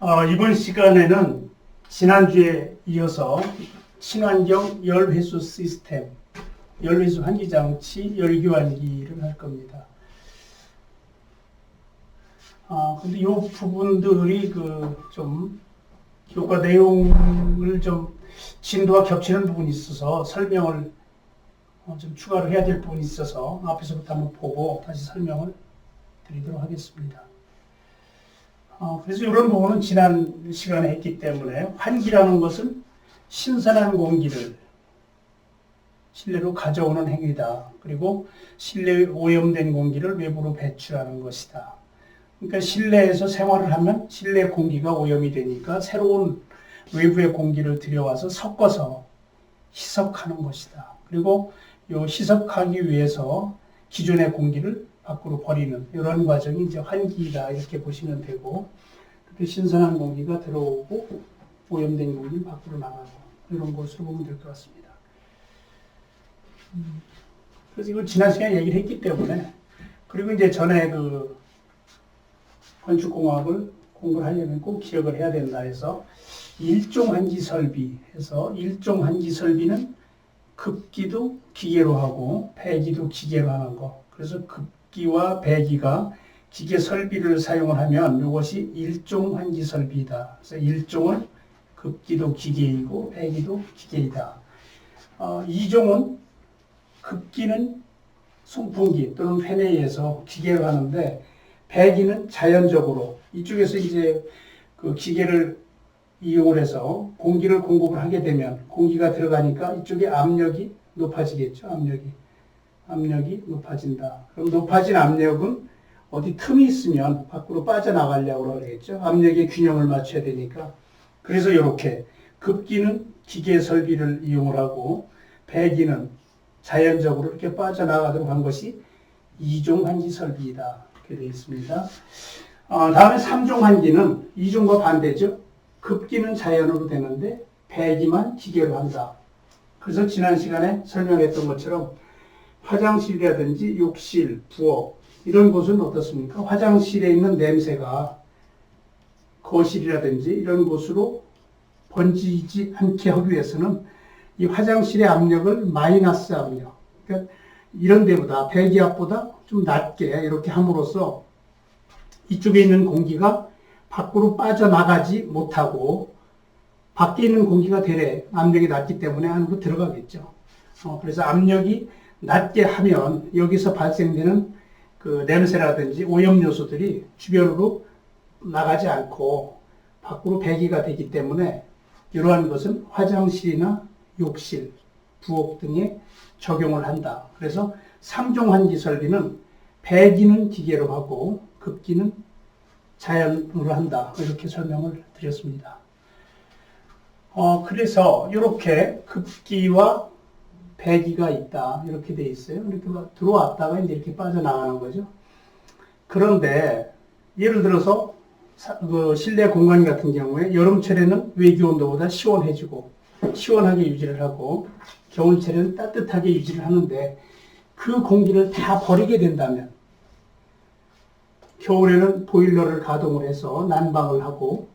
이번 시간에는 지난주에 이어서 친환경 열회수 시스템, 열회수 환기장치, 열교환기를 할 겁니다. 근데 이 부분들이 좀 교과 내용을 좀 진도와 겹치는 부분이 있어서 설명을 좀 추가로 해야 될 부분이 있어서 앞에서부터 한번 보고 다시 설명을 드리도록 하겠습니다. 그래서 이런 부분은 지난 시간에 했기 때문에 환기라는 것은 신선한 공기를 실내로 가져오는 행위다. 그리고 실내에 오염된 공기를 외부로 배출하는 것이다. 그러니까 실내에서 생활을 하면 실내 공기가 오염이 되니까 새로운 외부의 공기를 들여와서 섞어서 희석하는 것이다. 그리고 이 희석하기 위해서 기존의 공기를 밖으로 버리는 이런 과정이 이제 환기다 이렇게 보시면 되고, 그렇게 신선한 공기가 들어오고 오염된 공기는 밖으로 나가고 이런 것으로 보면 될 것 같습니다. 그래서 이걸 지난 시간에 얘기를 했기 때문에, 그리고 이제 전에 건축공학을 공부를 하려면 꼭 기억을 해야 된다 해서 일종 환기 설비 해서, 일종 환기 설비는 급기도 기계로 하고 배기도 기계로 하는 거. 그래서 급기와 배기가 기계 설비를 사용을 하면 이것이 일종 환기 설비이다. 그래서 일종은 급기도 기계이고 배기도 기계이다. 이종은 급기는 송풍기 또는 회내에서 기계로 하는데, 배기는 자연적으로 이쪽에서 이제 그 기계를 이용을 해서 공기를 공급을 하게 되면 공기가 들어가니까 이쪽에 압력이 높아지겠죠. 압력이 높아진다. 그럼 높아진 압력은 어디 틈이 있으면 밖으로 빠져나가려고 그러겠죠. 압력의 균형을 맞춰야 되니까. 그래서 이렇게 급기는 기계 설비를 이용을 하고 배기는 자연적으로 이렇게 빠져나가도록 한 것이 이종 환기 설비이다. 이렇게 되어 있습니다. 다음에 3종 환기는 이종과 반대죠. 급기는 자연으로 되는데 배기만 기계로 한다. 그래서 지난 시간에 설명했던 것처럼 화장실이라든지 욕실, 부엌 이런 곳은 어떻습니까? 화장실에 있는 냄새가 거실이라든지 이런 곳으로 번지지 않게 하기 위해서는 이 화장실의 압력을 마이너스 압력, 그러니까 이런 데보다 배기압보다 좀 낮게 이렇게 함으로써 이쪽에 있는 공기가 밖으로 빠져나가지 못하고, 밖에 있는 공기가 대래 압력이 낮기 때문에 안으로 들어가겠죠. 그래서 압력이 낮게 하면 여기서 발생되는 그 냄새라든지 오염 요소들이 주변으로 나가지 않고 밖으로 배기가 되기 때문에 이러한 것은 화장실이나 욕실, 부엌 등에 적용을 한다. 그래서 3종 환기 설비는 배기는 기계로 하고 급기는 자연으로 한다. 이렇게 설명을 드렸습니다. 그래서 이렇게 급기와 배기가 있다. 이렇게 돼 있어요. 이렇게 들어왔다가 이제 이렇게 빠져나가는 거죠. 그런데 예를 들어서 실내 공간 같은 경우에 여름철에는 외기 온도보다 시원하게 유지를 하고 겨울철에는 따뜻하게 유지를 하는데, 그 공기를 다 버리게 된다면 겨울에는 보일러를 가동을 해서 난방을 하고,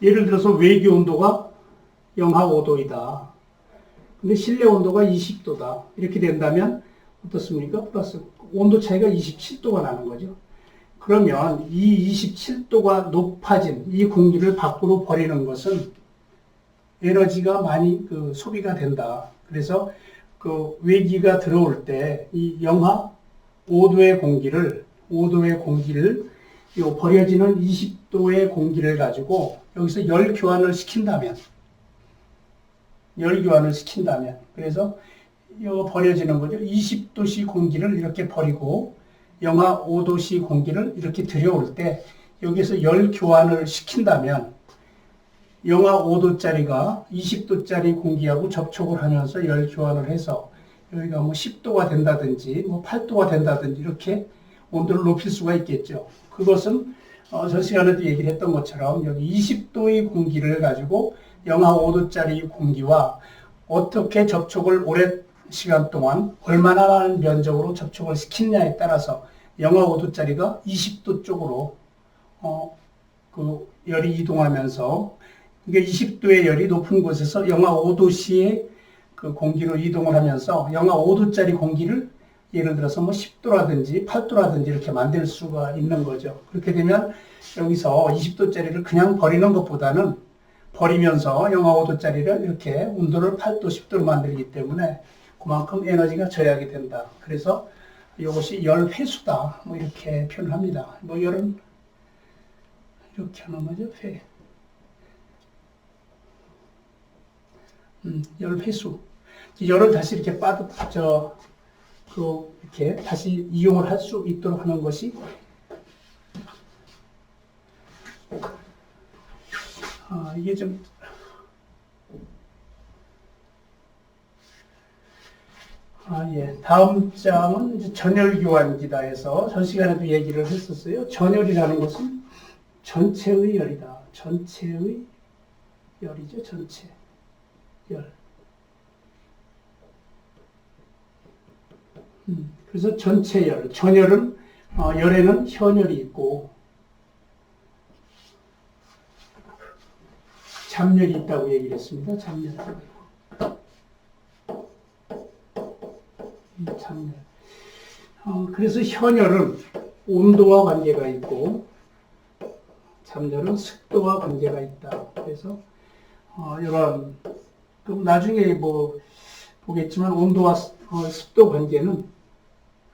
예를 들어서 외기 온도가 영하 5도이다. 근데 실내 온도가 20도다. 이렇게 된다면 어떻습니까? 플러스 온도 차이가 27도가 나는 거죠. 그러면 이 27도가 높아진 이 공기를 밖으로 버리는 것은 에너지가 많이 소비가 된다. 그래서 외기가 들어올 때 이 영하 5도의 공기를 이 버려지는 20도의 공기를 가지고 여기서 열 교환을 시킨다면, 그래서 이 버려지는 거죠. 20도씨 공기를 이렇게 버리고 영하 5도씨 공기를 이렇게 들여올 때 여기서 열 교환을 시킨다면 영하 5도짜리가 20도짜리 공기하고 접촉을 하면서 열 교환을 해서 여기가 10도가 된다든지 8도가 된다든지 이렇게 온도를 높일 수가 있겠죠. 그것은 저 시간에도 얘기를 했던 것처럼 여기 20도의 공기를 가지고 영하 5도짜리 공기와 어떻게 접촉을 오랜 시간 동안 얼마나 많은 면적으로 접촉을 시키느냐에 따라서 영하 5도짜리가 20도 쪽으로 그 열이 이동하면서, 그러니까 20도의 열이 높은 곳에서 영하 5도씨의 그 공기로 이동을 하면서 영하 5도짜리 공기를 예를 들어서 뭐 10도라든지 8도라든지 이렇게 만들 수가 있는 거죠. 그렇게 되면 여기서 20도짜리를 그냥 버리는 것보다는 버리면서 영하 5도짜리를 이렇게 온도를 8도, 10도로 만들기 때문에 그만큼 에너지가 절약이 된다. 그래서 이것이 열 회수다. 뭐 이렇게 표현합니다. 뭐 열은 이렇게 하는 거죠. 열 회수. 열을 다시 이렇게 이렇게 다시 이용을 할 수 있도록 하는 것이 이게 좀 예. 다음 장은 이제 전열교환기다 해서 전 시간에도 얘기를 했었어요. 전열이라는 것은 전체의 열이다. 전체의 열이죠. 전체 열. 그래서 전체 열. 전열은 열에는 현열이 있고 잡열이 있다고 얘기를 했습니다. 잡열. 잡열. 그래서 현열은 온도와 관계가 있고 잡열은 습도와 관계가 있다. 그래서 이런 그럼 나중에 뭐 보겠지만 온도와 습도 관계는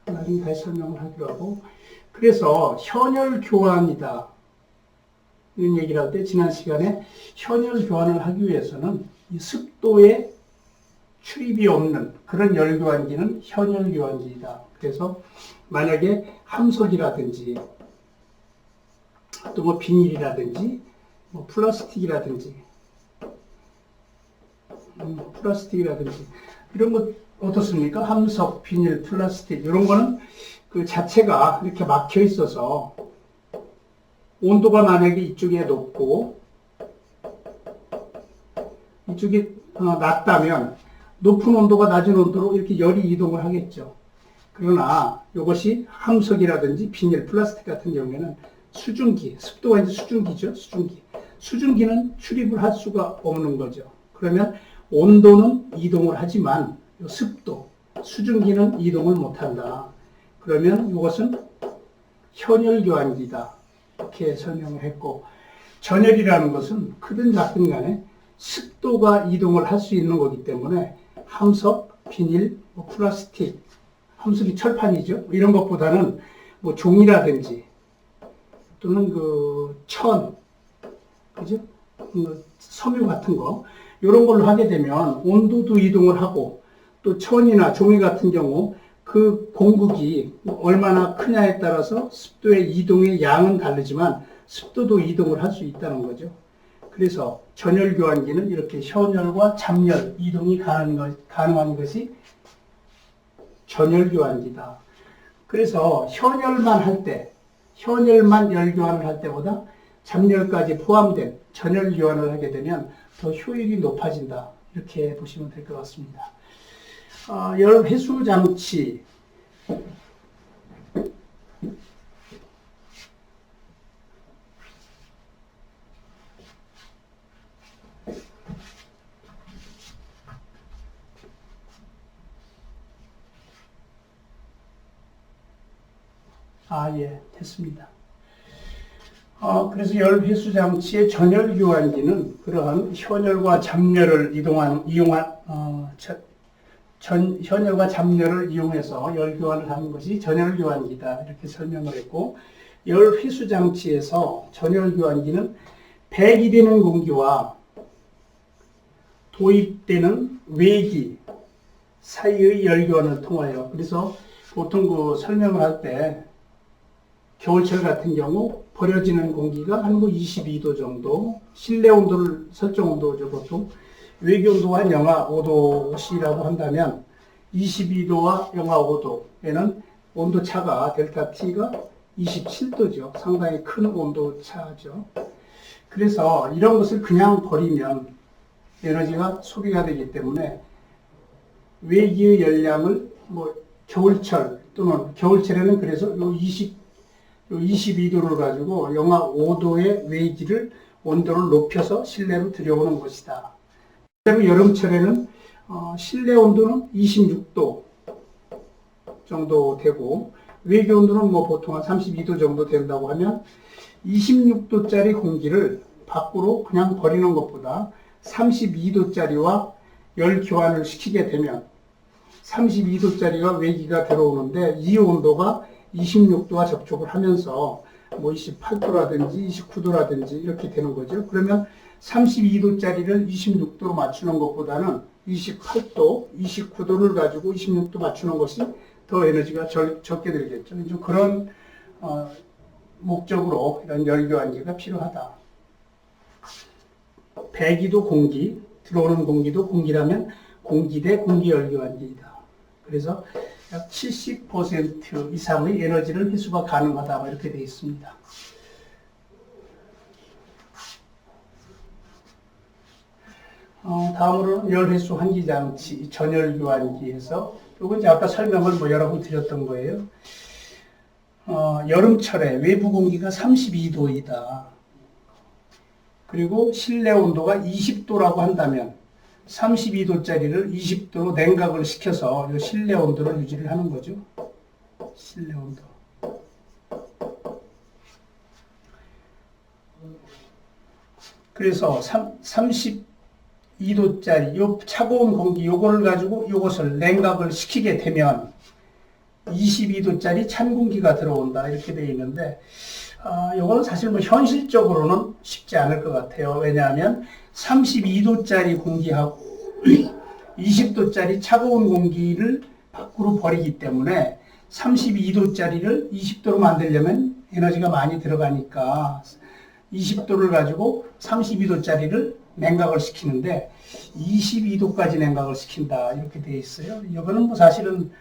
나중에 다시 설명을 하기로 하고, 그래서 현열 교환이다 이런 얘기를 할 때 지난 시간에 현열 교환을 하기 위해서는 이 습도에 출입이 없는 그런 열교환기는 현열 교환기이다. 그래서 만약에 함석이라든지 또 뭐 비닐이라든지 뭐 플라스틱이라든지 이런 것 어떻습니까? 함석, 비닐, 플라스틱 이런 거는 그 자체가 이렇게 막혀 있어서 온도가 만약에 이쪽에 높고 이쪽이 낮다면 높은 온도가 낮은 온도로 이렇게 열이 이동을 하겠죠. 그러나 이것이 함석이라든지 비닐, 플라스틱 같은 경우에는 수증기, 습도가 이제 수증기죠. 수증기는 출입을 할 수가 없는 거죠. 그러면 온도는 이동을 하지만 습도, 수증기는 이동을 못한다. 그러면 이것은 현열교환기다. 이렇게 설명을 했고, 전열이라는 것은 크든 작든 간에 습도가 이동을 할 수 있는 거기 때문에 함석, 비닐, 플라스틱, 함석이 철판이죠. 이런 것보다는 뭐 종이라든지 또는 그죠? 섬유 같은 거 이런 걸로 하게 되면 온도도 이동을 하고 또 천이나 종이 같은 경우 그 공극이 얼마나 크냐에 따라서 습도의 이동의 양은 다르지만 습도도 이동을 할 수 있다는 거죠. 그래서 전열교환기는 이렇게 현열과 잡열 이동이 가능한 것이 전열교환기다. 그래서 현열만 열교환을 할 때보다 잡열까지 포함된 전열교환을 하게 되면 더 효율이 높아진다. 이렇게 보시면 될 것 같습니다. 열 회수 장치. 예, 됐습니다. 그래서 열 회수 장치의 전열 교환기는 그러한 현열과 잡열을 현열과 잡열을 이용해서 열 교환을 하는 것이 전열 교환기다. 이렇게 설명을 했고, 열 회수 장치에서 전열 교환기는 배기되는 공기와 도입되는 외기 사이의 열 교환을 통하여, 그래서 보통 그 설명을 할 때 겨울철 같은 경우 버려지는 공기가 한 22도 정도, 실내 온도를 설정 온도죠. 보통 외기 온도가 한 영하 5도씨라고 한다면 22도와 영하 5도에는 온도 차가 델타 T가 27도죠. 상당히 큰 온도 차죠. 그래서 이런 것을 그냥 버리면 에너지가 소비가 되기 때문에 외기의 열량을 겨울철 또는 겨울철에는 그래서 요 22도를 가지고 영하 5도의 외기를 온도를 높여서 실내로 들여오는 것이다. 그리고 여름철에는 실내 온도는 26도 정도 되고 외기 온도는 뭐 보통 한 32도 정도 된다고 하면 26도짜리 공기를 밖으로 그냥 버리는 것보다 32도짜리와 열 교환을 시키게 되면 32도짜리가 외기가 들어오는데 이 온도가 26도와 접촉을 하면서 뭐 28도라든지 29도라든지 이렇게 되는 거죠. 그러면 32도짜리를 26도로 맞추는 것보다는 28도, 29도를 가지고 26도 맞추는 것이 더 에너지가 적게 들겠죠. 이제 그런 목적으로 이런 열교환기가 필요하다. 배기도 공기, 들어오는 공기도 공기라면 공기 대 공기 열교환기이다. 그래서 약 70% 이상의 에너지를 회수가 가능하다 이렇게 되어 있습니다. 다음으로는 열회수 환기장치 전열교환기에서 이건 이제 아까 설명을 뭐 여러 번 드렸던 거예요. 여름철에 외부 공기가 32도이다. 그리고 실내 온도가 20도라고 한다면 32도짜리를 20도로 냉각을 시켜서 이 실내 온도를 유지를 하는 거죠. 실내 온도. 그래서 32도짜리 요 차가운 공기 요거를 가지고 요것을 냉각을 시키게 되면 22도짜리 찬 공기가 들어온다 이렇게 되어 있는데 요거는 사실 뭐 현실적으로는 쉽지 않을 것 같아요. 왜냐하면 32도짜리 공기하고 20도짜리 차가운 공기를 밖으로 버리기 때문에 32도짜리를 20도로 만들려면 에너지가 많이 들어가니까 20도를 가지고 32도짜리를 냉각을 시키는데 22도까지 냉각을 시킨다 이렇게 되어 있어요. 이거는 뭐 사실은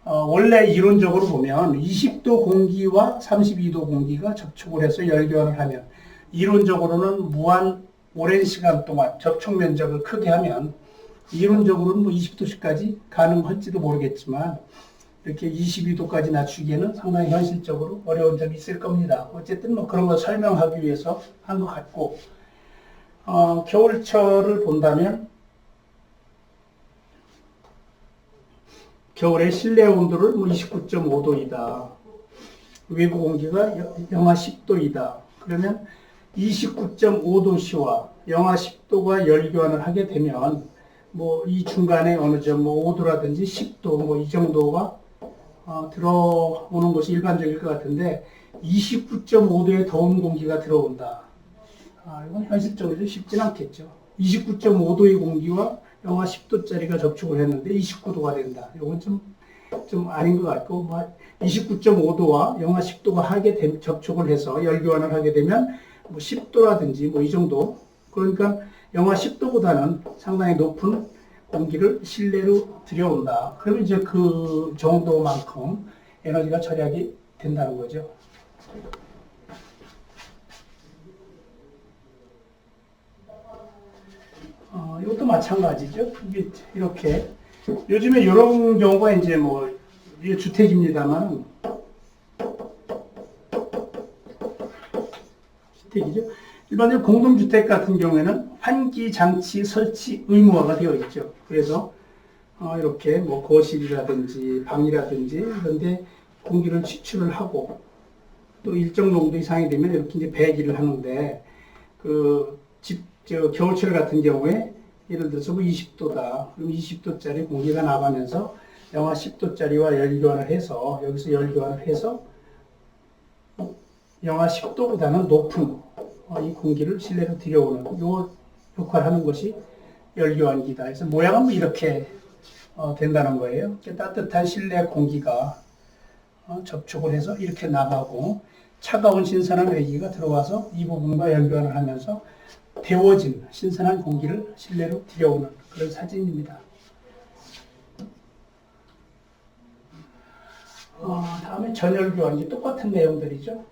원래 이론적으로 보면 20도 공기와 32도 공기가 접촉을 해서 열교환을 하면 이론적으로는 무한 오랜 시간 동안 접촉 면적을 크게 하면 이론적으로는 뭐 20도씩까지 가능할지도 모르겠지만 이렇게 22도까지 낮추기에는 상당히 현실적으로 어려운 점이 있을 겁니다. 어쨌든 뭐 그런 걸 설명하기 위해서 한 것 같고 겨울철을 본다면 겨울에 실내 온도를 뭐 29.5도이다. 외부 공기가 영하 10도이다. 그러면 29.5도씨와 영하 10도가 열교환을 하게 되면 뭐 이 중간에 어느 점 뭐 5도라든지 10도 뭐 이 정도가 들어오는 것이 일반적일 것 같은데 29.5도의 더운 공기가 들어온다. 이건 현실적으로 쉽지는 않겠죠. 29.5도의 공기와 영하 10도짜리가 접촉을 했는데 29도가 된다. 이건 좀 아닌 것 같고, 29.5도와 영하 10도가 접촉을 해서 열교환을 하게 되면 뭐 10도라든지 뭐 이 정도. 그러니까 영하 10도보다는 상당히 높은 공기를 실내로 들여온다. 그러면 이제 그 정도만큼 에너지가 절약이 된다는 거죠. 이것도 마찬가지죠. 이게 이렇게 요즘에 이런 경우가 이제 뭐 이게 주택입니다만 주택이죠. 일반적으로 공동주택 같은 경우에는 환기 장치 설치 의무화가 되어 있죠. 그래서 이렇게 뭐 거실이라든지 방이라든지 이런데 공기를 추출을 하고 또 일정 농도 이상이 되면 이렇게 이제 배기를 하는데 겨울철 같은 경우에 예를 들어서 뭐 20도다. 그럼 20도짜리 공기가 나가면서 영하 10도짜리와 열교환을 해서 여기서 열교환을 해서 영하 10도보다는 높은 이 공기를 실내로 들여오는 요 역할을 하는 것이 열교환기다. 그래서 모양은 뭐 이렇게 된다는 거예요. 따뜻한 실내 공기가 접촉을 해서 이렇게 나가고 차가운 신선한 외기가 들어와서 이 부분과 열교환을 하면서 데워진 신선한 공기를 실내로 들여오는 그런 사진입니다. 다음에 전열교환기 똑같은 내용들이죠.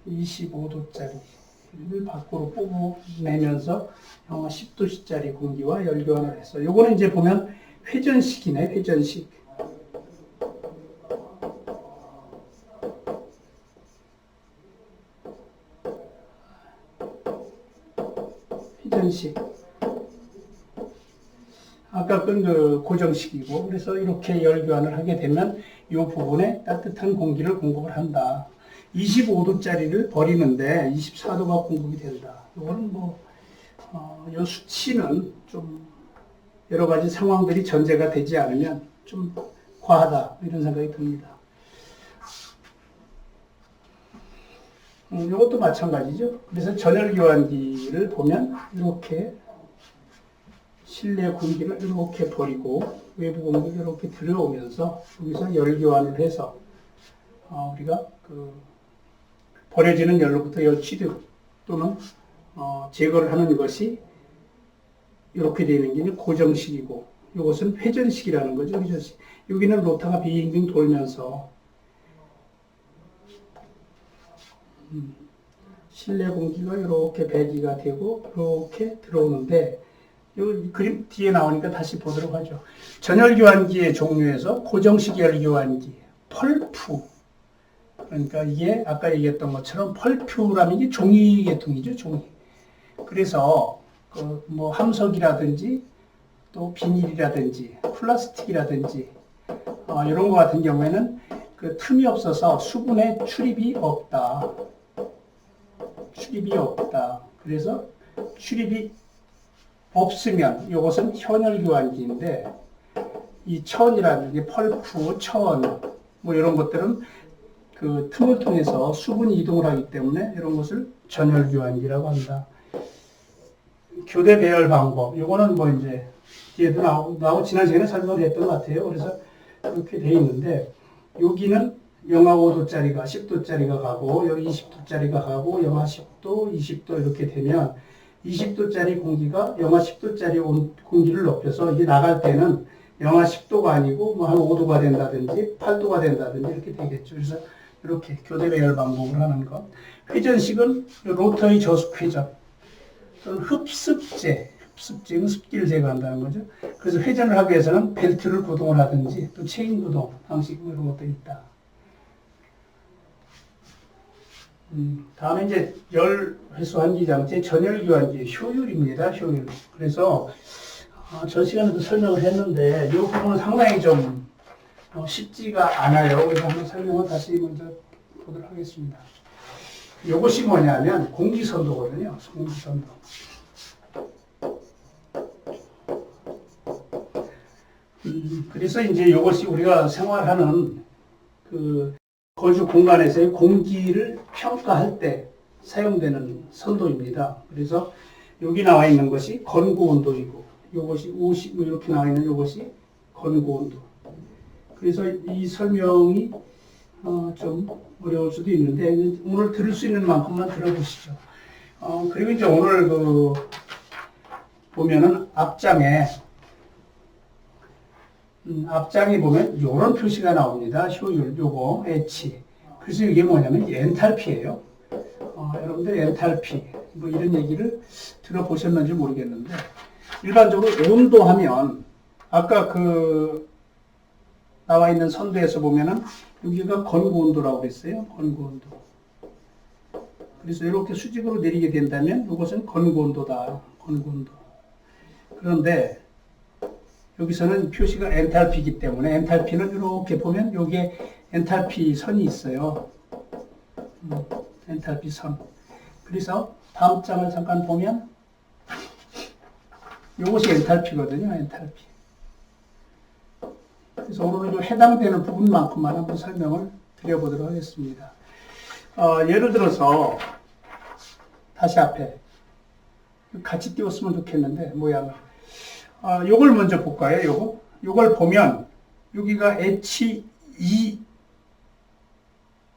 25도짜리를 밖으로 뽑아내면서 영하 10도짜리 공기와 열교환을 해서 요거는 이제 보면 회전식이네. 회전식. 회전식. 아까 건 그 고정식이고, 그래서 이렇게 열교환을 하게 되면 이 부분에 따뜻한 공기를 공급을 한다. 25도짜리를 버리는데 24도가 공급이 된다. 이거는 뭐, 이 수치는 좀 여러 가지 상황들이 전제가 되지 않으면 좀 과하다. 이런 생각이 듭니다. 이것도 마찬가지죠. 그래서 전열교환기를 보면 이렇게 실내 공기를 이렇게 버리고 외부 공기를 이렇게 들어오면서 여기서 열교환을 해서 우리가 그 버려지는 열로부터 열 취득 또는 제거를 하는 것이 이렇게 되는 게 고정식이고, 이것은 회전식이라는 거죠. 회전식. 여기는 로터가 빙빙 돌면서 실내 공기가 이렇게 배기가 되고 이렇게 들어오는데, 이 그림 뒤에 나오니까 다시 보도록 하죠. 전열교환기의 종류에서 고정식 열교환기, 펄프. 그러니까 이게 아까 얘기했던 것처럼 펄프라면 이게 종이 계통이죠, 종이. 그래서 그 뭐 함석이라든지 또 비닐이라든지 플라스틱이라든지 이런 거 같은 경우에는 그 틈이 없어서 수분의 출입이 없다. 출입이 없다. 그래서 출입이 없으면 이것은 현열교환기인데, 이 천이라는 게 펄프, 천 뭐 이런 것들은 그 틈을 통해서 수분이 이동을 하기 때문에 이런 것을 전열교환기라고 한다. 교대 배열 방법. 이거는 뭐 이제 뒤에도 나오고 지난 시간에 설명을 했던 것 같아요. 그래서 이렇게 돼 있는데, 여기는 영하 5도짜리가 10도짜리가 가고 여기 20도짜리가 가고 영하 10도, 20도 이렇게 되면 20도짜리 공기가 영하 10도짜리 공기를 높여서 이게 나갈 때는 영하 10도가 아니고 뭐 한 5도가 된다든지 8도가 된다든지 이렇게 되겠죠. 그래서 이렇게 교대 배열 방법을 하는 것. 회전식은 로터의 저속 회전 또는 흡습제는 습기를 제거한다는 거죠. 그래서 회전을 하기 위해서는 벨트를 구동을 하든지 또 체인 구동 방식 이런 것들이 있다. 다음에 이제 열 회수 환기 장치 전열교환기 효율입니다. 효율. 그래서 전 시간에도 설명을 했는데 이 부분은 상당히 좀 쉽지가 않아요. 그래서 한번 설명을 다시 먼저 보도록 하겠습니다. 이것이 뭐냐면 공기선도거든요. 공기선도. 그래서 이제 이것이 우리가 생활하는 그 거주 공간에서의 공기를 평가할 때 사용되는 선도입니다. 그래서 여기 나와 있는 것이 건고온도이고, 이것이 50, 뭐 이렇게 나와 있는 이것이 건고온도. 그래서 이 설명이 좀 어려울 수도 있는데 오늘 들을 수 있는 만큼만 들어보시죠. 그리고 이제 오늘 그 보면은 앞장에 보면 이런 표시가 나옵니다. 효율, 요거 H. 그래서 이게 뭐냐면 엔탈피예요. 여러분들 엔탈피 뭐 이런 얘기를 들어보셨는지 모르겠는데, 일반적으로 온도 하면 아까 그 나와 있는 선도에서 보면은 여기가 건고온도라고 그랬어요. 건고온도. 그래서 이렇게 수직으로 내리게 된다면 이것은 건고온도다. 건고온도. 그런데 여기서는 표시가 엔탈피이기 때문에 엔탈피는 이렇게 보면 여기에 엔탈피 선이 있어요. 엔탈피 선. 그래서 다음 장을 잠깐 보면 이것이 엔탈피거든요. 엔탈피. 그래서 오늘은 해당되는 부분만큼만 한번 설명을 드려보도록 하겠습니다. 예를 들어서 다시 앞에 같이 띄웠으면 좋겠는데 모양을. 요걸 먼저 볼까요? 요걸 보면 여기가 H2원입니다.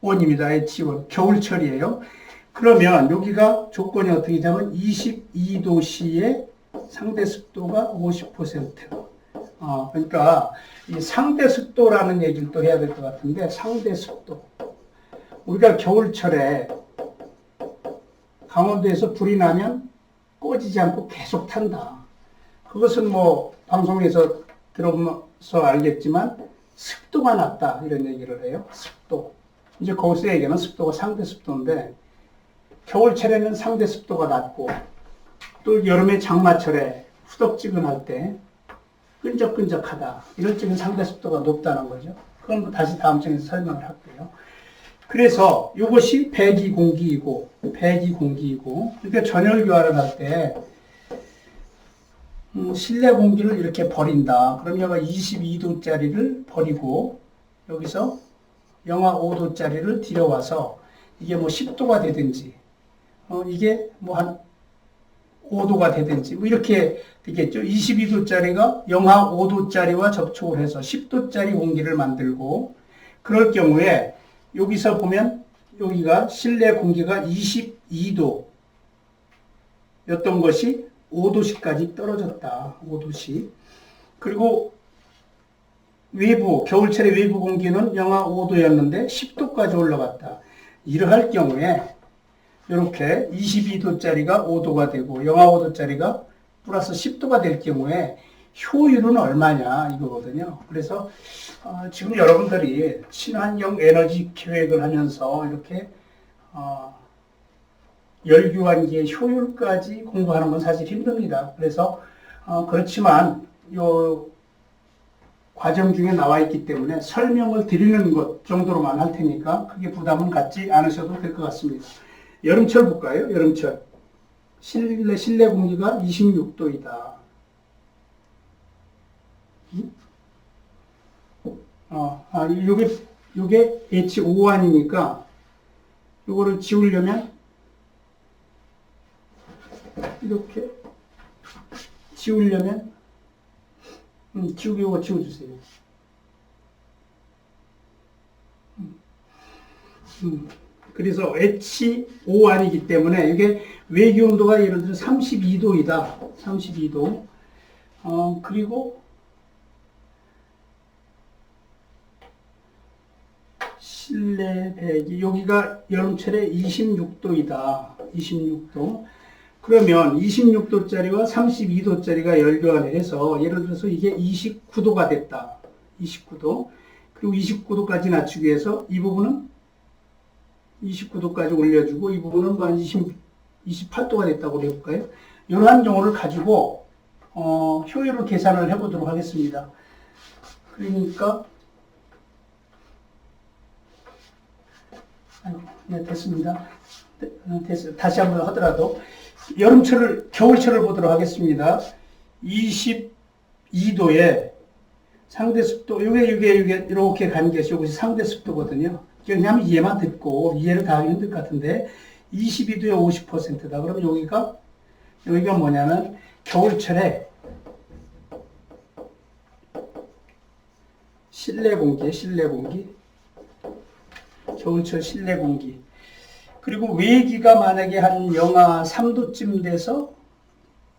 H1 겨울철이에요. 그러면 여기가 조건이 어떻게 되냐면 22도씨에 상대 습도가 50%. 그러니까 이 상대 습도라는 얘기를 또 해야 될 것 같은데, 상대 습도. 우리가 겨울철에 강원도에서 불이 나면 꺼지지 않고 계속 탄다. 그것은 뭐 방송에서 들어서 알겠지만 습도가 낮다 이런 얘기를 해요. 습도. 이제 거기서 얘기하는 습도가 상대 습도인데, 겨울철에는 상대 습도가 낮고 또 여름에 장마철에 후덥지근할 때 끈적끈적하다. 이럴 적은 상대 습도가 높다는 거죠. 그건 다시 다음 장에서 설명을 할게요. 그래서 이것이 배기 공기이고, 그러니까 전열 교환을 할 때, 실내 공기를 이렇게 버린다. 그럼 여기가 22도짜리를 버리고, 여기서 영하 5도짜리를 들여와서, 이게 뭐 10도가 되든지, 이게 뭐 한 5도가 되든지, 뭐 이렇게 되겠죠. 22도짜리가 영하 5도짜리와 접촉을 해서 10도짜리 공기를 만들고, 그럴 경우에, 여기서 보면 여기가 실내 공기가 22도 였던 것이 5도씨까지 떨어졌다. 5도씨. 그리고 외부, 겨울철의 외부 공기는 영하 5도였는데 10도까지 올라갔다. 이러할 경우에 이렇게 22도짜리가 5도가 되고 영하 5도짜리가 플러스 10도가 될 경우에 효율은 얼마냐 이거거든요. 그래서 지금 여러분들이 친환경 에너지 계획을 하면서 이렇게 열교환기의 효율까지 공부하는 건 사실 힘듭니다. 그래서 그렇지만 요 과정 중에 나와 있기 때문에 설명을 드리는 것 정도로만 할 테니까 크게 부담은 갖지 않으셔도 될 것 같습니다. 여름철 볼까요? 여름철 실내 공기가 26도이다. 요게 H5안이니까 요거를 지우려면 이렇게 지우려면 지우개 요거 지워주세요. 그래서 H5안이기 때문에 이게 외기 온도가 예를 들어 32도이다. 32도. 그리고 실내 배기 여기가 여름철에 26도이다. 26도. 그러면 26도짜리와 32도짜리가 열교환을 해서 예를 들어서 이게 29도가 됐다. 29도. 그리고 29도까지 낮추기 위해서 이 부분은 29도까지 올려주고 이 부분은 한 28도가 됐다고 해볼까요? 이러한 경우를 가지고 효율을 계산을 해보도록 하겠습니다. 그러니까 네, 됐습니다. 됐어요. 다시 한번 하더라도 겨울철을 보도록 하겠습니다. 22도에 상대 습도, 이게 이렇게 가는 것이 이것이 상대 습도거든요. 그냥 이해만 듣고 이해를 다 하기 힘들 것 같은데 22도에 50%다. 그러면 여기가 뭐냐면 겨울철에 실내 공기, 겨울철 실내 공기. 그리고 외기가 만약에 한 영하 3도쯤 돼서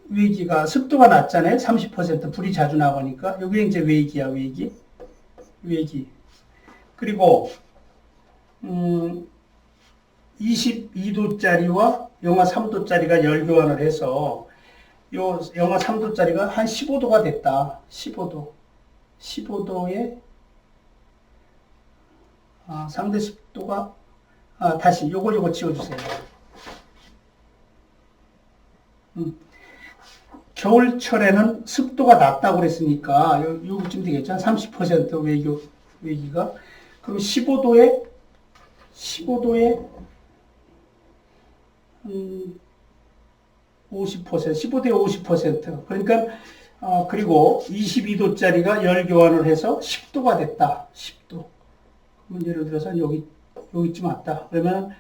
외기가 습도가 낮잖아요. 30% 불이 자주 나오니까 여기 이제 외기야, 외기. 그리고 22도짜리와 영하 3도짜리가 열교환을 해서 요 영하 3도짜리가 한 15도가 됐다. 15도에 상대 습도가 다시 요거 지워주세요. 겨울철에는 습도가 낮다고 그랬으니까 요쯤 되겠죠. 30% 외기가. 그럼 15도에 50%, 15도에 50%. 그러니까 그리고 22도짜리가 열교환을 해서 10도가 됐다. 10도. 그러면 예를 들어서 여기쯤 왔다. 그러면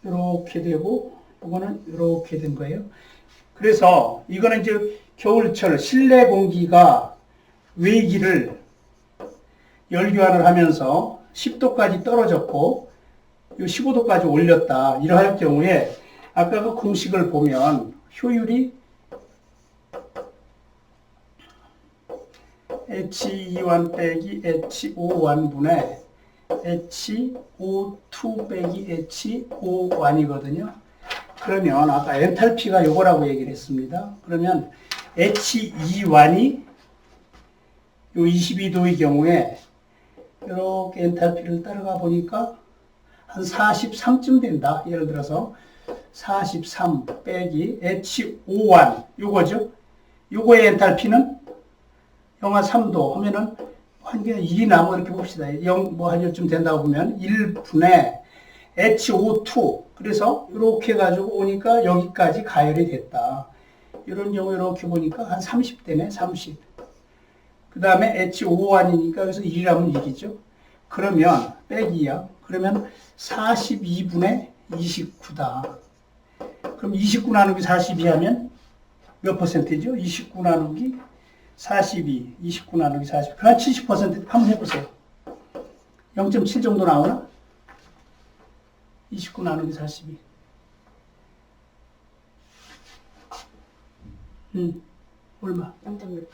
이렇게 되고 이거는 이렇게 된 거예요. 그래서 이거는 이제 겨울철 실내 공기가 외기를 열교환을 하면서 10도까지 떨어졌고 15도까지 올렸다. 이러할 경우에 아까 그 공식을 보면 효율이 H2완 빼기 H5완분의 H52 빼기 H5완이거든요. 그러면 아까 엔탈피가 요거라고 얘기를 했습니다. 그러면 H2완이 요 22도의 경우에 이렇게 엔탈피를 따라가 보니까 한 43쯤 된다. 예를 들어서 43 빼기 H5완 요거죠. 요거의 엔탈피는 영하 3도 하면은 한 개 1이 남아 이렇게 봅시다. 0 뭐 한 요쯤 된다고 보면 1분의 H52 그래서 이렇게 가지고 오니까 여기까지 가열이 됐다. 이런 경우 이렇게 보니까 한 30대네 30. 그 다음에 H5완이니까 여기서 1이라면 1이죠. 그러면 빼기야. 그러면 42분의 29다. 그럼 29 나누기 42 하면 몇 퍼센트죠? 29 나누기 42, 29 나누기 40. 그럼 70% 한번 해보세요. 0.7 정도 나오나? 29 나누기 42. 얼마? 0.69.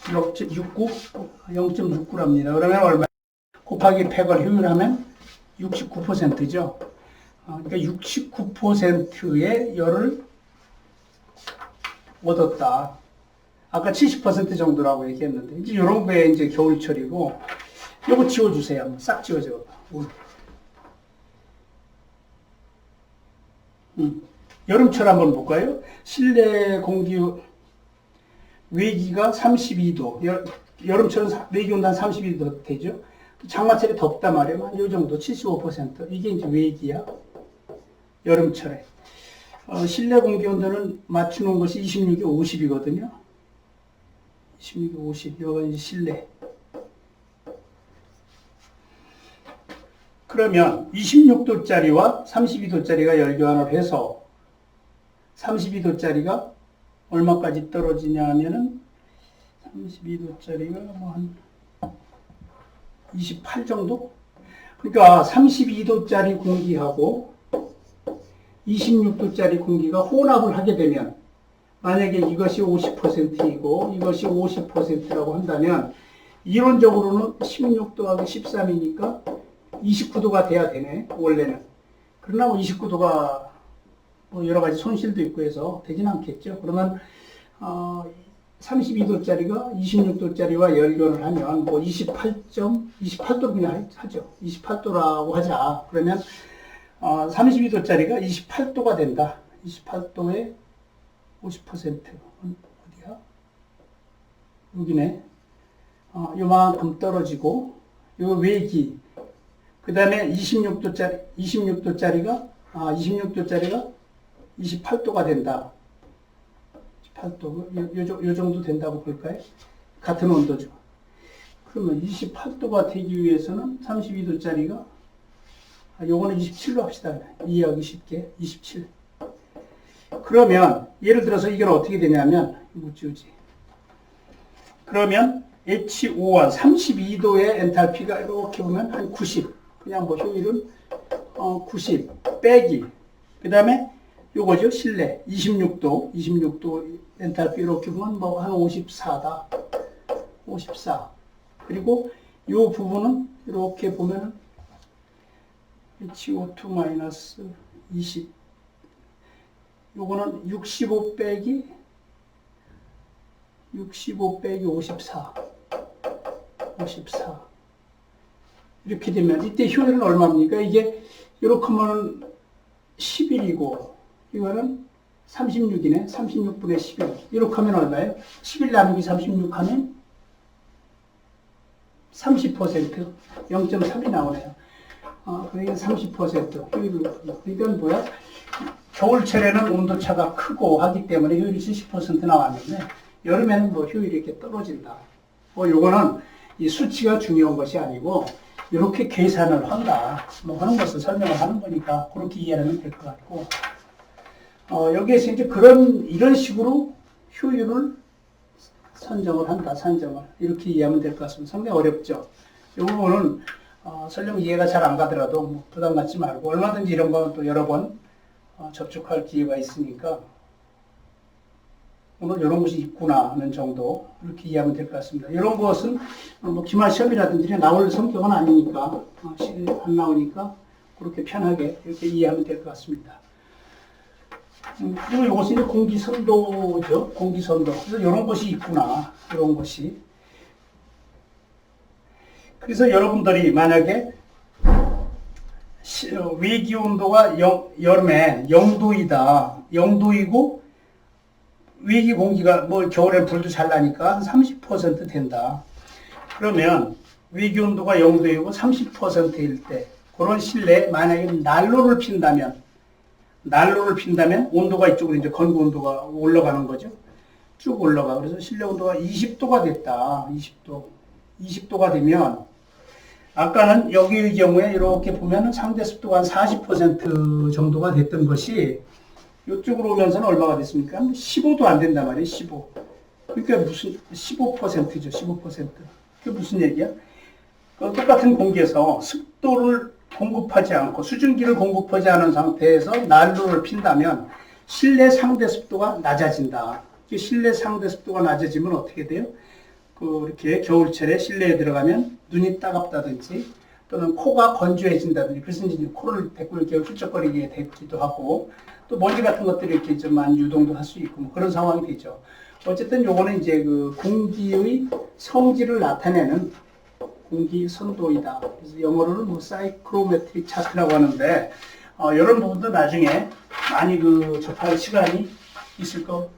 0.69? 0.69랍니다. 그러면 얼마? 곱하기 100을 효율하면 69%죠. 그러니까 69%의 열을 얻었다. 아까 70% 정도라고 얘기했는데, 이제 이런 거에 이제 겨울철이고, 요거 지워주세요. 싹 지워줘. 여름철 한번 볼까요? 실내 공기 외기가 32도, 여름철은 외기온도 한 32도 되죠? 장마철에 덥단 말이에요. 한 요 정도, 75%. 이게 이제 외기야. 여름철에. 실내 공기 온도는 맞추는 것이 26이 50이거든요. 26이 50. 이거 이제 실내. 그러면 26도짜리와 32도짜리가 열교환을 해서 32도짜리가 얼마까지 떨어지냐 하면은 32도짜리가 뭐 한 28 정도? 그러니까 32도짜리 공기하고 26도짜리 공기가 혼합을 하게 되면 만약에 이것이 50%이고 이것이 50%라고 한다면 이론적으로는 16 더하기 13이니까 29도가 돼야 되네, 원래는. 그러나 뭐 29도가 뭐 여러 가지 손실도 있고 해서 되진 않겠죠. 그러면 32도짜리가 26도짜리와 열교를 하면 뭐 28도로 그냥 하죠. 28도라고 하자. 그러면 32도짜리가 28도가 된다. 28도에 50% 어디야? 여기네. 요만큼 떨어지고 요 외기. 그 다음에 26도짜리가 28도가 된다. 28도, 요 정도 된다고 볼까요? 같은 온도죠. 그러면 28도가 되기 위해서는 32도짜리가, 요거는 27로 합시다. 이해하기 쉽게. 27. 그러면, 예를 들어서 이건 어떻게 되냐면, 못 지우지. 그러면, H5와 32도의 엔탈피가 이렇게 보면 한 90. 그냥 뭐 효율은 90 빼기. 그 다음에 요거죠. 실내 26도 엔탈피 이렇게 보면 뭐 한 54다. 54. 그리고 요 부분은 이렇게 보면은 HO2 20. 요거는 65 빼기 54. 54. 이렇게 되면 이때 효율은 얼마입니까? 이게 이렇게 하면 11이고 이거는 36이네. 36분의 11. 이렇게 하면 얼마예요? 11 나누기 36 하면 30%. 0.3이 나오네요. 그러니까 30% 효율이 높다. 이건 뭐야? 겨울철에는 온도차가 크고 하기 때문에 효율이 70% 나왔는데 여름에는 뭐 효율이 이렇게 떨어진다. 요거는 이 수치가 중요한 것이 아니고 이렇게 계산을 한다. 뭐 하는 것을 설명을 하는 거니까 그렇게 이해하면 될 것 같고, 여기에서 이제 이런 식으로 효율을 선정을 한다. 산정을. 이렇게 이해하면 될 것 같습니다. 상당히 어렵죠. 이 부분은, 설령 이해가 잘 안 가더라도 뭐 부담 갖지 말고 얼마든지 이런 거는 또 여러 번 접촉할 기회가 있으니까 오늘 이런 것이 있구나 하는 정도 이렇게 이해하면 될 것 같습니다. 이런 것은 뭐 기말 시험이라든지 나올 성격은 아니니까 안 나오니까 그렇게 편하게 이렇게 이해하면 될 것 같습니다. 그리고 이것은 공기선도죠. 공기선도. 그래서 이런 것이 있구나. 이런 것이. 그래서 여러분들이 만약에 외기 온도가 여름에 0도이다. 0도이고 외기 공기가 뭐 겨울엔 불도 잘 나니까 한 30% 된다. 그러면 외기 온도가 0도이고 30%일 때 그런 실내에 만약에 난로를 핀다면 온도가 이쪽으로 이제 건구 온도가 올라가는 거죠. 쭉 올라가. 그래서 실내 온도가 20도가 됐다. 20도가 되면 아까는 여기의 경우에 이렇게 보면은 상대 습도가 한 40% 정도가 됐던 것이 이쪽으로 오면서는 얼마가 됐습니까? 15도 안 된단 말이에요. 15. 그러니까 무슨 15%죠. 15%. 그게 무슨 얘기야? 그 똑같은 공기에서 습도를 공급하지 않고 수증기를 공급하지 않은 상태에서 난로를 핀다면 실내 상대 습도가 낮아진다. 실내 상대 습도가 낮아지면 어떻게 돼요? 이렇게 겨울철에 실내에 들어가면 눈이 따갑다든지 또는 코가 건조해진다든지 그래서 이제 코를 대고 이렇게 훌쩍거리게 되기도 하고 또 먼지 같은 것들이 이렇게 좀 많이 유동도 할 수 있고 뭐 그런 상황이 되죠. 어쨌든 요거는 이제 그 공기의 성질을 나타내는 공기 선도이다. 그래서 영어로는 뭐 사이클로메트릭 차트라고 하는데 이런 부분도 나중에 많이 접할 시간이 있을 것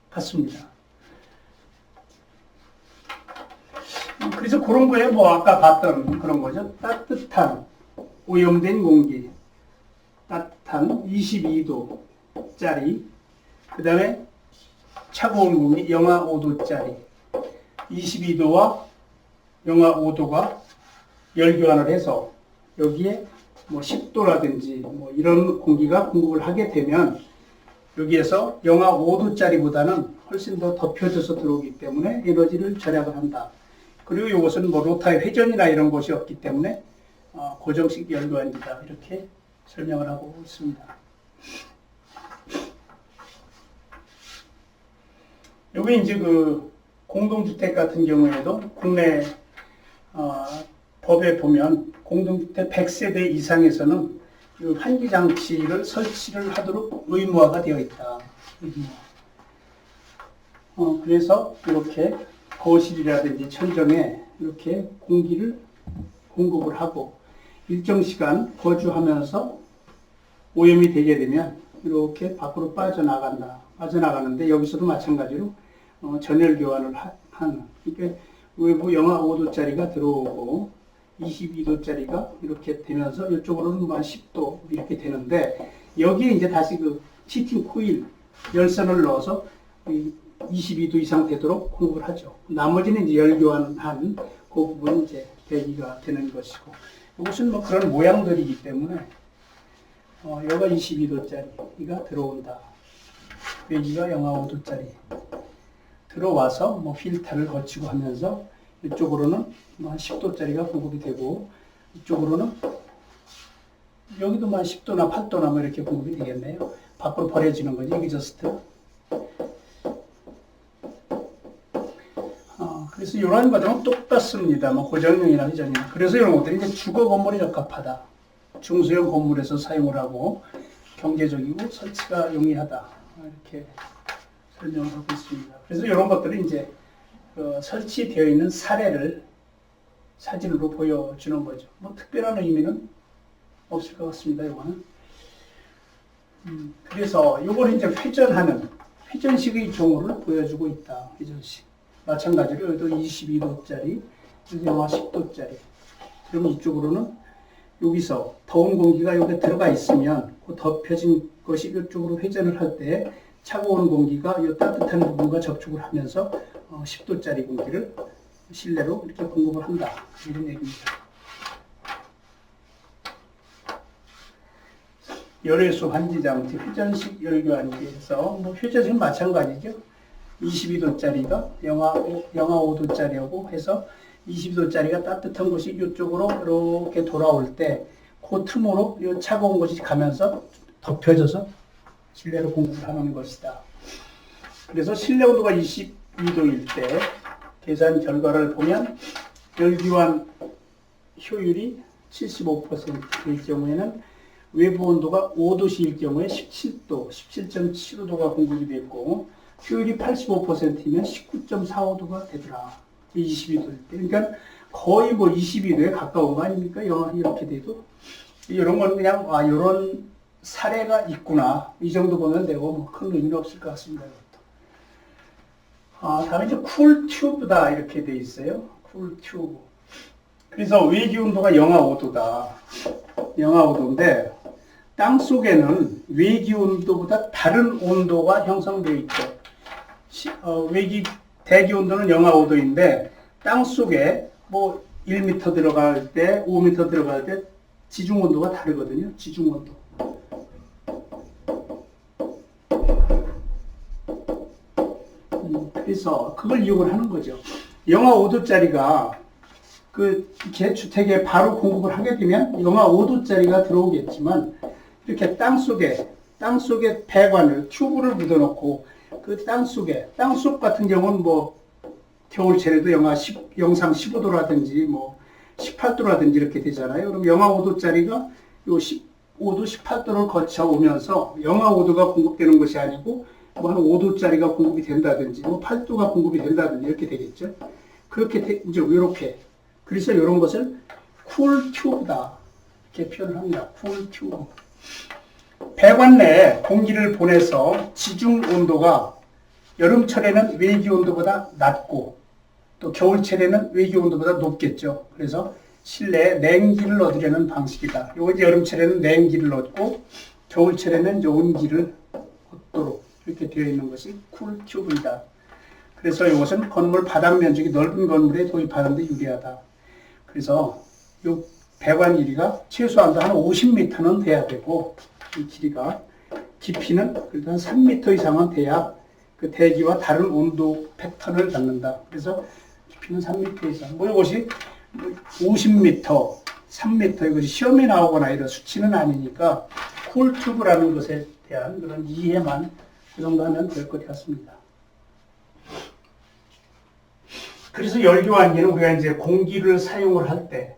같습니다. 그래서 그런 거에 뭐 아까 봤던 그런 거죠. 따뜻한 오염된 공기, 따뜻한 22도짜리, 그 다음에 차가운 공기 영하 5도짜리, 22도와 영하 5도가 열교환을 해서 여기에 뭐 10도라든지 뭐 이런 공기가 공급을 하게 되면 여기에서 영하 5도짜리보다는 훨씬 더 덮여져서 들어오기 때문에 에너지를 절약을 한다. 그리고 이것은 뭐 로타의 회전이나 이런 것이 없기 때문에 고정식 열교환이다. 이렇게 설명을 하고 있습니다. 여기 이제 공동주택 같은 경우에도 국내 법에 보면 공동주택 100세대 이상에서는 환기장치를 설치를 하도록 의무화가 되어 있다. 그래서 이렇게 거실이라든지 천정에 이렇게 공기를 공급을 하고 일정 시간 거주하면서 오염이 되게 되면 이렇게 밖으로 빠져나가는데 여기서도 마찬가지로 전열 교환을 하는. 그러니까 외부 영하 5도짜리가 들어오고 22도짜리가 이렇게 되면서 이쪽으로는 한 10도 이렇게 되는데 여기에 이제 다시 히팅 코일 열선을 넣어서 22도 이상 되도록 공급을 하죠. 나머지는 이제 열 교환한 그 부분이 이제 대기가 되는 것이고 이것은 뭐 그런 모양들이기 때문에 여기가 22도짜리가 들어온다. 여기가 영하 5도짜리 들어와서 뭐 필터를 거치고 하면서 이쪽으로는 한 10도짜리가 공급이 되고 이쪽으로는 여기도 한 10도나 8도나 뭐 이렇게 공급이 되겠네요. 밖으로 버려지는 거지, 이그저스트. 그래서 이러한 과정은 똑같습니다. 뭐 고정형이나 회전이나. 그래서 이런 것들이 이제 주거 건물에 적합하다. 중소형 건물에서 사용을 하고 경제적이고 설치가 용이하다. 이렇게 설명을 하고 있습니다. 그래서 이런 것들이 이제 설치되어 있는 사례를 사진으로 보여주는 거죠. 뭐 특별한 의미는 없을 것 같습니다. 이거는. 그래서 이걸 이제 회전식의 경우를 보여주고 있다. 회전식. 마찬가지로 여기도 22도짜리, 여기 영하 10도짜리. 그럼 이쪽으로는 여기서 더운 공기가 여기 들어가 있으면 그 덮여진 것이 이쪽으로 회전을 할 때 차가운 공기가 이 따뜻한 부분과 접촉을 하면서 10도짜리 공기를 실내로 이렇게 공급을 한다. 이런 얘기입니다. 열외수 환기장치 회전식 열교환기에서 뭐 회전식은 마찬가지죠. 22도짜리가 영하 5도짜리하고 해서 22도짜리가 따뜻한 곳이 이쪽으로 이렇게 돌아올 때 그 틈으로 이 차가운 것이 가면서 덮여져서 실내로 공급을 하는 것이다. 그래서 실내 온도가 22도일 때 계산 결과를 보면 열기환 효율이 75%일 경우에는 외부 온도가 5도씨일 경우에 17도, 17.75도가 공급이 됐고 효율이 85%이면 19.45도가 되더라. 22도일 때. 그러니까 거의 뭐 22도에 가까운 거 아닙니까? 영하 이렇게 돼도. 이런 건 그냥 이런 사례가 있구나 이 정도 보면 되고 뭐 큰 의미는 없을 것 같습니다. 다음에 이제 쿨 튜브다 이렇게 돼 있어요. 쿨 튜브. 그래서 외기 온도가 영하 5도다. 영하 5도인데 땅 속에는 외기 온도보다 다른 온도가 형성되어 있죠. 대기 온도는 영하 5도인데 땅 속에 뭐 1m 들어갈 때, 5m 들어갈 때 지중 온도가 다르거든요. 지중 온도. 그래서 그걸 이용을 하는 거죠. 영하 5도짜리가 그 주택에 바로 공급을 하게 되면 영하 5도짜리가 들어오겠지만 이렇게 땅속에 배관을 튜브를 묻어놓고 그 땅속 같은 경우는 뭐 겨울철에도 영상 15도라든지 뭐 18도라든지 이렇게 되잖아요. 그럼 영하 5도짜리가 요 15도, 18도를 거쳐 오면서 영하 5도가 공급되는 것이 아니고 뭐 한 5도짜리가 공급이 된다든지 뭐 8도가 공급이 된다든지 이렇게 되겠죠. 그렇게 이제 이렇게 그래서 이런 것을 쿨 튜브다 이렇게 표현을 합니다. 쿨 튜브. 배관 내에 공기를 보내서 지중 온도가 여름철에는 외기 온도보다 낮고 또 겨울철에는 외기 온도보다 높겠죠. 그래서 실내에 냉기를 얻으려는 방식이다. 요거 이제 여름철에는 냉기를 얻고 겨울철에는 이제 온기를 얻도록 이렇게 되어 있는 것이 쿨 튜브이다. 그래서 이것은 건물 바닥 면적이 넓은 건물에 도입하는 데 유리하다. 그래서 이 배관 길이가 최소한도 한 50m는 돼야 되고 이 길이가 깊이는 그래도 한 3m 이상은 돼야 그 대기와 다른 온도 패턴을 갖는다. 그래서 깊이는 3m 이상. 뭐 이것이 50m, 3m 이것이 시험에 나오거나 이런 수치는 아니니까 쿨 튜브라는 것에 대한 그런 이해만 그 정도 하면 될 것 같습니다. 그래서 열교환기는 우리가 이제 공기를 사용을 할 때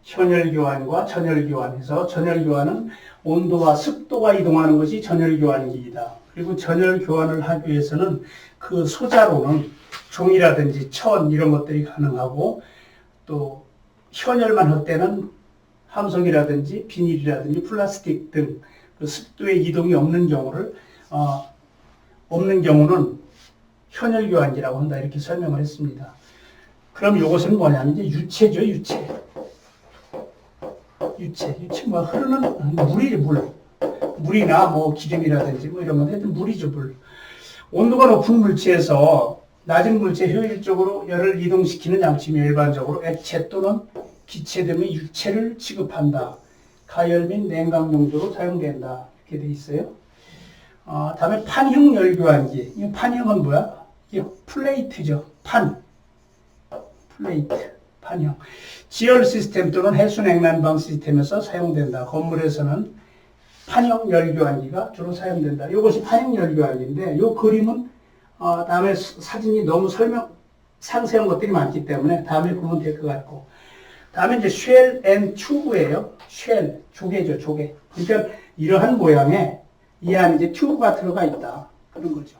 현열교환과 전열교환해서 전열교환은 온도와 습도가 이동하는 것이 전열교환기이다. 그리고 전열교환을 하기 위해서는 그 소자로는 종이라든지 천 이런 것들이 가능하고 또 현열만 할 때는 함석이라든지 비닐이라든지 플라스틱 등 그 습도의 이동이 없는 경우는 현열교환기라고 한다 이렇게 설명을 했습니다. 그럼 이것은 뭐냐면 이제 유체죠, 유체 뭐 흐르는 물이 물이나 뭐 기름이라든지 뭐 이런 건 하여튼 물이죠, 물. 온도가 높은 물체에서 낮은 물체에 효율적으로 열을 이동시키는 장치며 일반적으로 액체 또는 기체 등의 유체를 취급한다. 가열 및 냉각 용도로 사용된다. 이렇게 돼 있어요. 다음에 판형 열교환기. 이 판형은 뭐야? 이게 플레이트죠. 판형. 지열 시스템 또는 해수 냉난방 시스템에서 사용된다. 건물에서는 판형 열교환기가 주로 사용된다. 이것이 판형 열교환기인데, 이 그림은 다음에 사진이 너무 상세한 것들이 많기 때문에 다음에 보면 될 것 같고. 다음에 이제 쉘 앤 튜브예요. 쉘, 조개죠, 조개. 그러니까 이러한 모양의 이 안에 이제 튜브가 들어가 있다. 그런 거죠.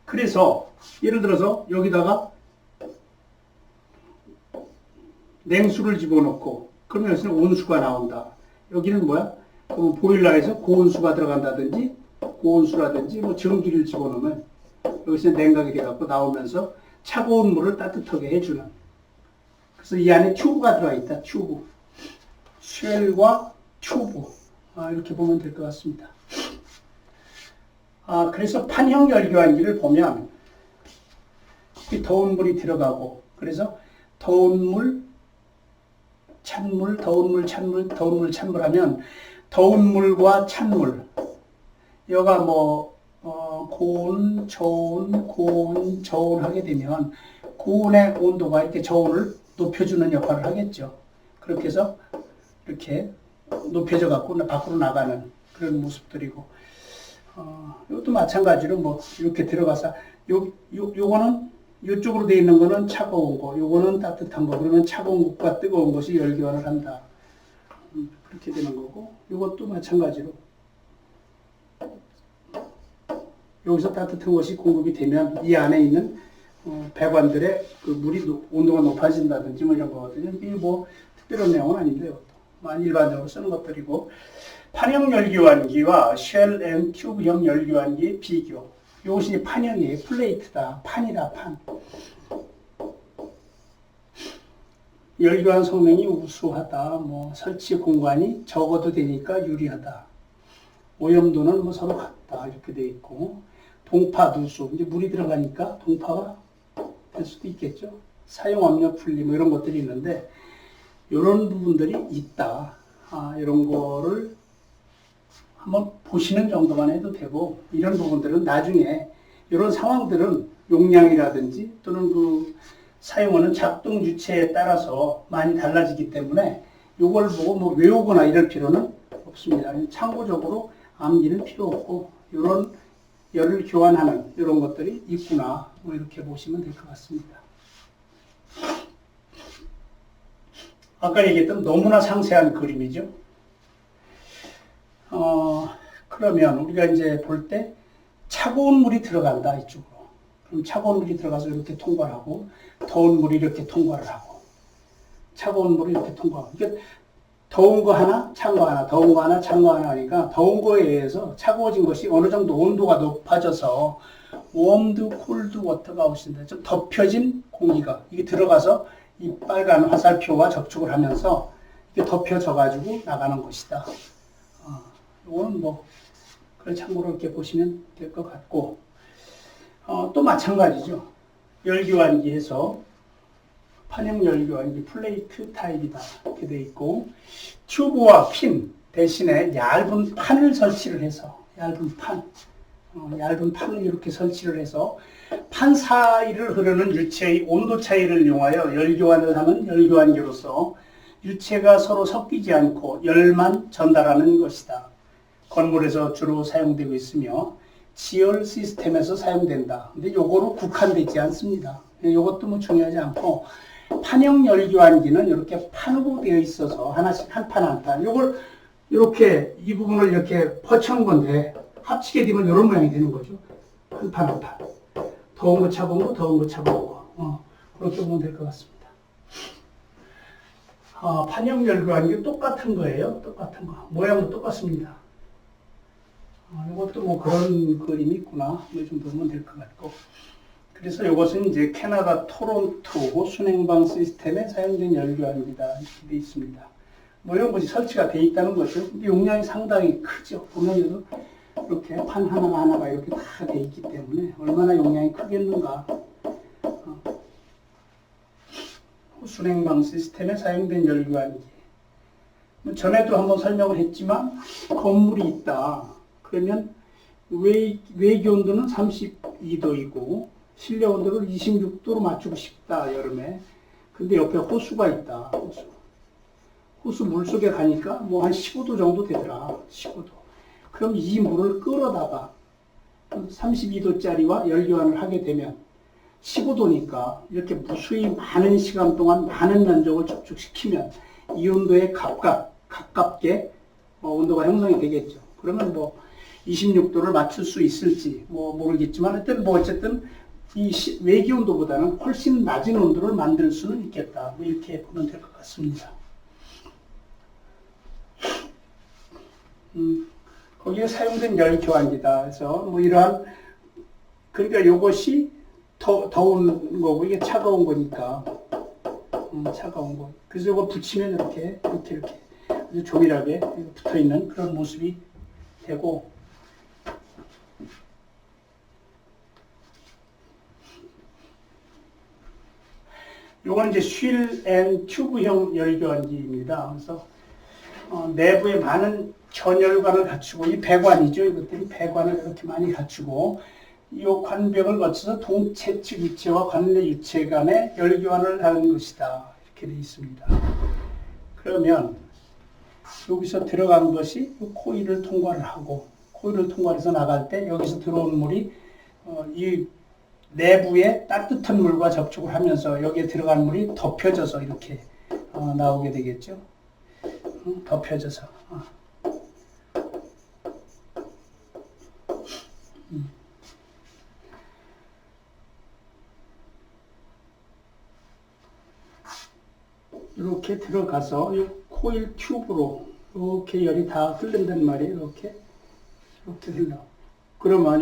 그래서 예를 들어서 여기다가 냉수를 집어넣고 그러면 여기서 온수가 나온다. 여기는 뭐야? 보일러에서 고온수가 들어간다든지 고온수라든지 뭐 전기를 집어넣으면 여기서 냉각이 돼갖고 나오면서 차가운 물을 따뜻하게 해주는. 그래서 이 안에 튜브가 들어가 있다. 튜브. 쉘과 튜브. 이렇게 보면 될 것 같습니다. 그래서 판형 열교환기를 보면 더운 물이 들어가고 그래서 더운 물, 찬물, 더운 물, 찬물, 더운 물, 찬물 하면 더운 물과 찬물 여가 뭐 고온, 저온, 고온, 저온 하게 되면 고온의 온도가 이렇게 저온을 높여주는 역할을 하겠죠. 그렇게 해서 이렇게 높여져 갖고 밖으로 나가는 그런 모습들이고 이것도 마찬가지로 뭐 이렇게 들어가서 요거는 이쪽으로 되어 있는 거는 차가운 거, 요거는 따뜻한 거. 그러면 차가운 것과 뜨거운 것이 열교환을 한다. 그렇게 되는 거고 이것도 마찬가지로 여기서 따뜻한 것이 공급이 되면 이 안에 있는 배관들의 그 물이 온도가 높아진다든지 뭐 이런 거거든요. 이게 뭐 특별한 내용은 아닌데요. 일반적으로 쓰는 것들이고, 판형 열교환기와 쉘 앤 튜브형 열교환기의 비교. 이것이 판형이에요. 플레이트다. 판이다. 판. 열교환 성능이 우수하다. 설치 공간이 적어도 되니까 유리하다. 오염도는 서로 같다. 이렇게 되어 있고, 동파 누수. 이제 물이 들어가니까 동파가 될 수도 있겠죠. 사용 압력 분리 이런 것들이 있는데, 이런 부분들이 있다. 이런 거를 한번 보시는 정도만 해도 되고, 이런 부분들은 나중에 이런 상황들은 용량이라든지 또는 그 사용하는 작동 유체에 따라서 많이 달라지기 때문에 이걸 보고 외우거나 이럴 필요는 없습니다. 참고적으로 암기는 필요 없고, 이런 열을 교환하는 이런 것들이 있구나. 이렇게 보시면 될 것 같습니다. 아까 얘기했던 너무나 상세한 그림이죠. 그러면 우리가 이제 볼 때 차가운 물이 들어간다, 이쪽으로. 그럼 차가운 물이 들어가서 이렇게 통과를 하고, 더운 물이 이렇게 통과를 하고, 차가운 물이 이렇게 통과하고. 그러니까 더운 거 하나, 찬 거 하나, 더운 거 하나, 찬 거 하나 하니까 더운 거에 의해서 차가워진 것이 어느 정도 온도가 높아져서 웜드 콜드 워터가 오신다. 좀 덮여진 공기가 이게 들어가서 이 빨간 화살표와 접촉을 하면서 이게 덮여져 가지고 나가는 것이다. 이거는 그래 참고로 이렇게 보시면 될 것 같고, 또 마찬가지죠. 열교환기에서 판형 열교환기 플레이트 타입이다. 이렇게 돼 있고, 튜브와 핀 대신에 얇은 판을 설치를 해서, 얇은 판을 이렇게 설치를 해서 판 사이를 흐르는 유체의 온도 차이를 이용하여 열교환을 하는 열교환기로서 유체가 서로 섞이지 않고 열만 전달하는 것이다. 건물에서 주로 사용되고 있으며 지열 시스템에서 사용된다. 근데 요거로 국한되지 않습니다. 요것도 중요하지 않고, 판형 열교환기는 이렇게 판으로 되어 있어서 하나씩 한 판 한 판. 요걸 이렇게 이 부분을 이렇게 퍼치는 건데 합치게 되면 이런 모양이 되는 거죠. 한 판 한 판. 더운 거 차가운 거, 더운 거 차가운 거. 그렇게 보면 될 것 같습니다. 판형 열교환기 똑같은 거예요. 똑같은 거. 모양도 똑같습니다. 이것도 그런 그림이 있구나. 좀 보면 될 것 같고. 그래서 이것은 이제 캐나다 토론토 순행방 시스템에 사용된 열교환기다. 이렇게 되어 있습니다. 이런 것이 설치가 되어 있다는 거죠. 근데 용량이 상당히 크죠. 보면 이렇게 판 하나가 이렇게 다 되어 있기 때문에 얼마나 용량이 크겠는가. 순행방 시스템에 사용된 열교환기. 전에도 한번 설명을 했지만 건물이 있다. 그러면 외기 온도는 32도이고 실내 온도를 26도로 맞추고 싶다, 여름에. 근데 옆에 호수가 있다. 호수 물속에 가니까 한 15도 정도 되더라. 15도. 그럼 이 물을 끌어다가 32도짜리와 열교환을 하게 되면 15도니까 이렇게 무수히 많은 시간 동안 많은 면적을 접촉시키면 이 온도에 가깝게 온도가 형성이 되겠죠. 그러면 26도를 맞출 수 있을지 모르겠지만 어쨌든 이 외기 온도보다는 훨씬 낮은 온도를 만들 수는 있겠다. 이렇게 보면 될 것 같습니다. 거기에 사용된 열교환기다. 그래서 이러한, 그러니까 이것이 더운 거고 이게 차가운 거니까 차가운 거. 그래서 이거 붙이면 이렇게 아주 조밀하게 붙어 있는 그런 모습이 되고, 요건 이제 쉴 앤 튜브형 열교환기입니다. 그래서 내부에 많은 전열관을 갖추고, 이 배관이죠. 이것들이 배관을 이렇게 많이 갖추고, 이 관벽을 거쳐서 동체 측 유체와 관내 유체 간의 열교환을 하는 것이다. 이렇게 되어 있습니다. 그러면 여기서 들어간 것이 코일을 통과를 하고, 코일을 통과해서 나갈 때 여기서 들어온 물이 이 내부에 따뜻한 물과 접촉을 하면서 여기에 들어간 물이 덮여져서 이렇게 나오게 되겠죠. 덮여져서. 이렇게 들어가서 이 코일 튜브로 이렇게 열이 다 흐른단 말이에요. 이렇게 흘러. 그러면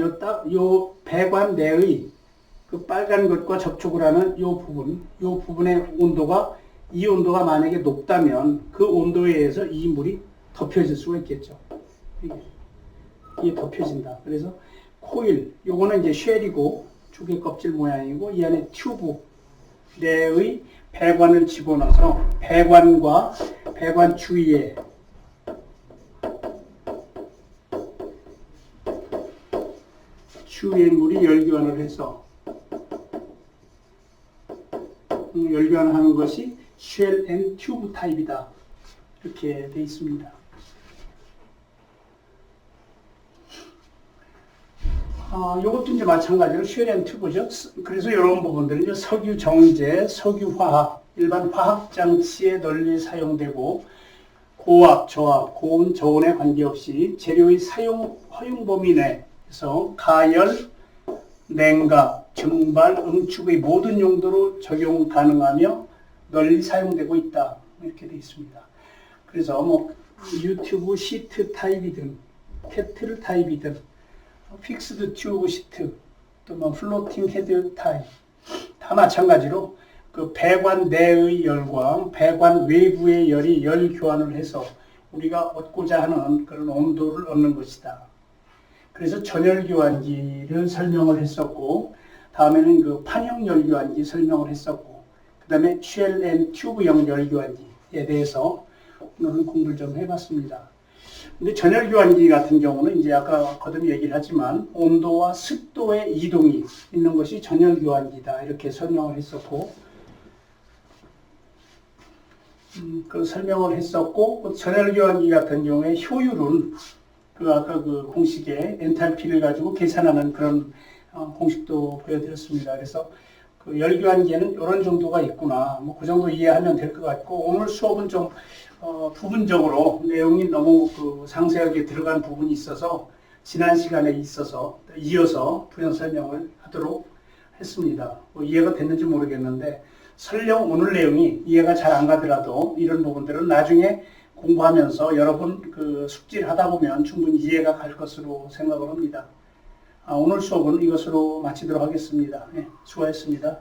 요 배관 내의 그 빨간 것과 접촉을 하는 요 부분의 온도가, 이 온도가 만약에 높다면 그 온도에 의해서 이 물이 덮여질 수가 있겠죠. 이게 덮여진다. 그래서 코일, 요거는 이제 쉘이고 조개 껍질 모양이고, 이 안에 튜브 내의 배관을 집어넣어서 배관과 배관 주위에 물이 열교환을 해서 열교환을 하는 것이 쉘 앤 튜브 타입이다. 이렇게 되어 있습니다. 이것도 이제 마찬가지로 쉘 앤 튜브죠. 그래서 이런 부분들은 이제 석유 정제, 석유 화학, 일반 화학 장치에 널리 사용되고, 고압, 저압, 고온, 저온에 관계없이 재료의 사용 허용 범위 내에서 가열, 냉각, 증발, 응축의 모든 용도로 적용 가능하며 널리 사용되고 있다. 이렇게 되어 있습니다. 그래서 뭐 유튜브 시트 타입이든 캐틀 타입이든 픽스드 튜브 시트, 또 뭐 플로팅 헤드 타입, 다 마찬가지로 그 배관 내의 열과 배관 외부의 열이 열 교환을 해서 우리가 얻고자 하는 그런 온도를 얻는 것이다. 그래서 전열 교환기를 설명을 했었고, 다음에는 그 판형 열 교환기 설명을 했었고, 그 다음에 쉘 앤 튜브형 열 교환기에 대해서 오늘은 공부를 좀 해봤습니다. 근데 전열 교환기 같은 경우는 이제 아까 거듭 얘기를 하지만 온도와 습도의 이동이 있는 것이 전열 교환기다. 이렇게 설명을 했었고, 그 설명을 했었고, 전열 교환기 같은 경우에 효율은 그 아까 그 공식에 엔탈피를 가지고 계산하는 그런 공식도 보여드렸습니다. 그래서 그 열교환기에는 이런 정도가 있구나. 뭐 그 정도 이해하면 될 것 같고, 오늘 수업은 좀 부분적으로 내용이 너무 그 상세하게 들어간 부분이 있어서 지난 시간에 있어서 이어서 부연 설명을 하도록 했습니다. 뭐 이해가 됐는지 모르겠는데, 설령 오늘 내용이 이해가 잘 안 가더라도 이런 부분들은 나중에 공부하면서 여러분 그 숙지를 하다 보면 충분히 이해가 갈 것으로 생각을 합니다. 오늘 수업은 이것으로 마치도록 하겠습니다. 네, 수고하셨습니다.